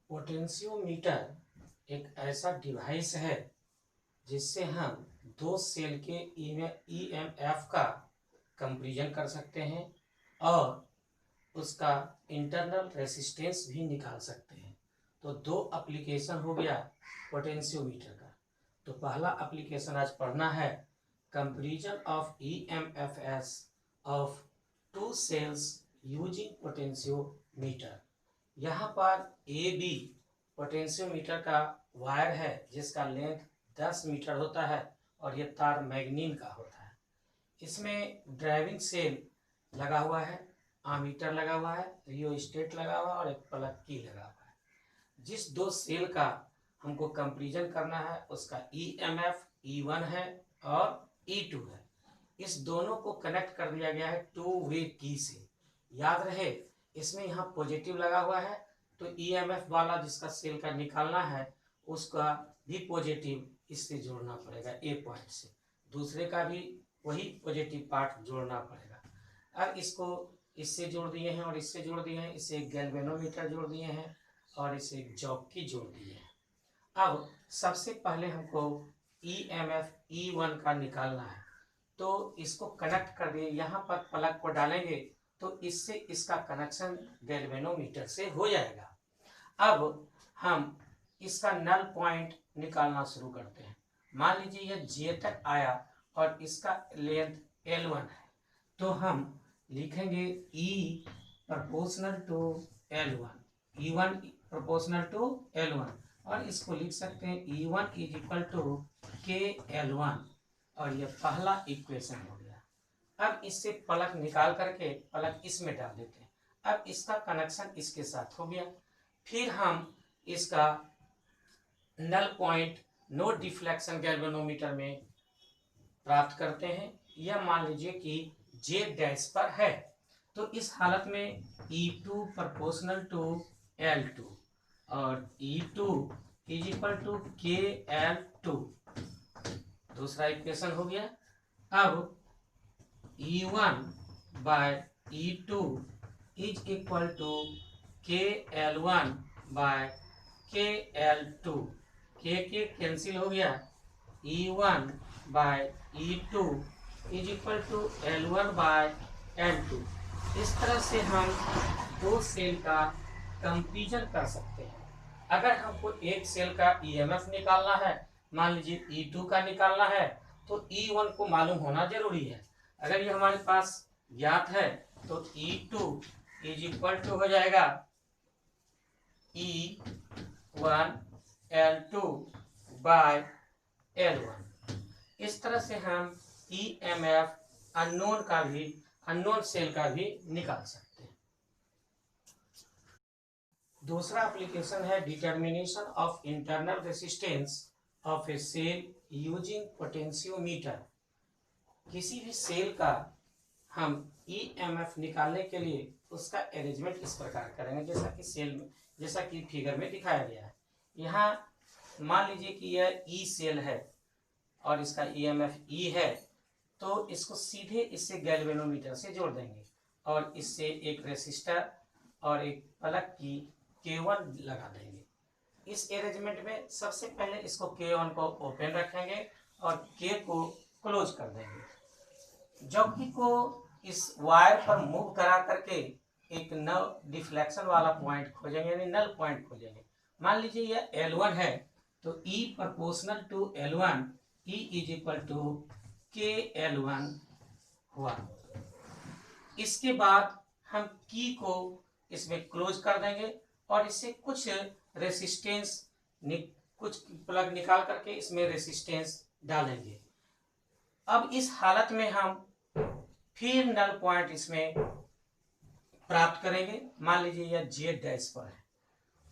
Potentiometer एक ऐसा device है जिससे हम दो सेल के ईएमएफ का कंपैरिजन कर सकते हैं और उसका इंटरनल रेसिस्टेंस भी निकाल सकते हैं। तो दो एप्लीकेशन हो गया पोटेंशियोमीटर का। तो पहला एप्लीकेशन आज पढ़ना है comparison of EMFs of two cells using potentiometer. यहाँ पर ए बी पोटेंशियोमीटर का वायर है जिसका लेंथ 10 मीटर होता है और ये तार मैग्नीन का होता है। इसमें ड्राइविंग सेल लगा हुआ है, आमीटर लगा हुआ है, रियोस्टेट लगा हुआ है और एक प्लग की लगा हुआ है। जिस दो सेल का हमको कंपैरिजन करना है उसका ईएमएफ E1 है और E2 है। इस दोनों को कनेक्ट कर दिया गया है टू वे की से। याद रहे इसमें यहाँ पॉजिटिव लगा हुआ है तो ईएमएफ वाला जिसका सेल का निकालना है उसका भी पॉजिटिव इससे जोड़ना पड़ेगा ए पॉइंट से, दूसरे का भी वही पॉजिटिव पार्ट जोड़ना पड़ेगा। अब इसको इससे जोड़ दिए हैं और इससे जोड़ दिए हैं, इसे गैल्वेनोमीटर जोड़ दिए हैं और इसे जॉकी जोड़ दिए हैं। अब सबसे पहले हमको ईएमएफ E1 का निकालना है तो इसको कनेक्ट कर दिए, यहाँ पर प्लग को डालेंगे तो इससे इसका कनेक्शन गैल्वेनोमीटर से हो जाएगा। अब हम इसका नल पॉइंट निकालना शुरू करते हैं। मान लीजिए यह जे तक आया और इसका लेंथ L1 है तो हम लिखेंगे E proportional to L1, E1 proportional to L1 और इसको लिख सकते हैं E1 is equal to KL1 और यह पहला इक्वेशन हो गया। अब इससे प्लग निकाल करके प्लग इसमें डाल देते हैं। अब इसका कनेक्शन इसके साथ हो गया। फिर हम इसका null point no deflection galvanometer में प्राप्त करते हैं। यह मान लीजिए कि जे डैश पर है तो इस हालत में E2 प्रोपोर्शनल टू L2 और E2 is equal to KL2, दूसरा इक्वेशन हो गया। अब E1 by E2 is equal to KL1 by KL2, K cancel हो गया। E1 by E2 is equal to L1 by L2। इस तरह से हम दो सेल का कंपैरिजन कर सकते हैं। अगर हमको एक सेल का ईएमएफ निकालना है, मान लीजिए E2 का निकालना है तो E1 को मालूम होना जरूरी है। अगर ये हमारे पास ज्ञात है तो E2 इज इक्वल टू हो जाएगा E1 L2 बाय L1। इस तरह से हम ईएमएफ अननोन सेल का भी निकाल सकते हैं। दूसरा एप्लीकेशन है determination of internal resistance of a cell using potentiometer. किसी भी सेल का हम ईएमएफ निकालने के लिए उसका अरेंजमेंट इस प्रकार करेंगे जैसा कि फिगर में दिखाया गया है। यहाँ मान लीजिए कि यह ई सेल है और इसका ईएमएफ ई है तो इसको सीधे इससे गैल्वेनोमीटर से जोड़ देंगे और इससे एक रेसिस्टर और एक प्लग की K1 लगा देंगे। इस अरेंजमेंट में सबसे पहले इसको K1 को ओपन रखेंगे और K को क्लोज कर देंगे। जॉकी को इस वायर पर मूव करा करके एक नो डिफ्लेक्शन वाला पॉइंट खोजेंगे, यानी नल पॉइंट खोजेंगे। मान लीजिए यह L1 है तो E proportional to L1, E is equal to KL1 हुआ। इसके बाद हम की को इसमें क्लोज कर देंगे और इससे कुछ रेसिस्टेंस कुछ प्लग निकाल करके इसमें रेसिस्टेंस डालेंगे। अब इस हालत में हम फिर नल पॉइंट इसमें प्राप्त करेंगे। मान लीजिए यह जे डैश पर है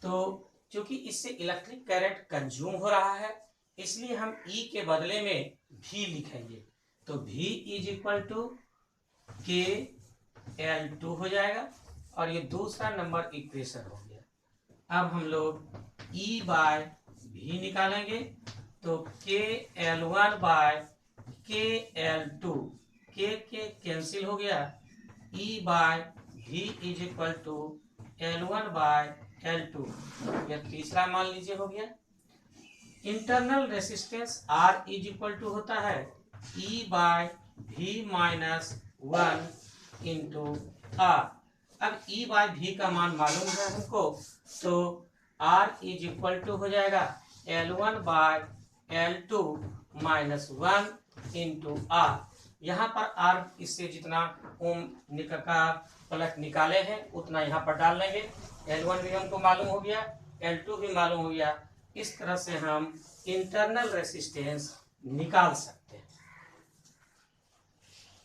तो क्योंकि इससे इलेक्ट्रिक करंट कंज्यूम हो रहा है इसलिए हम E के बदले में V लिखेंगे तो V is equal to KL2 हो जाएगा और ये दूसरा नंबर इक्वेशन हो गया। अब हम लोग E बाय V निकालेंगे तो KL1 by KL2, K cancel हो गया। E by V is equal to L1 by L2। यह तीसरा मान लीजिए हो गया। Internal resistance R is equal to होता है E/V-1 इंटू R। अब E/V का मान मालूम है हमको, तो R इज इक्वल टू हो जाएगा L1/L2 -1 इंटू R। यहाँ पर R इससे जितना ओम का प्लस निकाले हैं उतना यहाँ पर डाल लेंगे। L1 भी हमको मालूम हो गया, L2 भी मालूम हो गया। इस तरह से हम इंटरनल रेसिस्टेंस निकाल सकते हैं।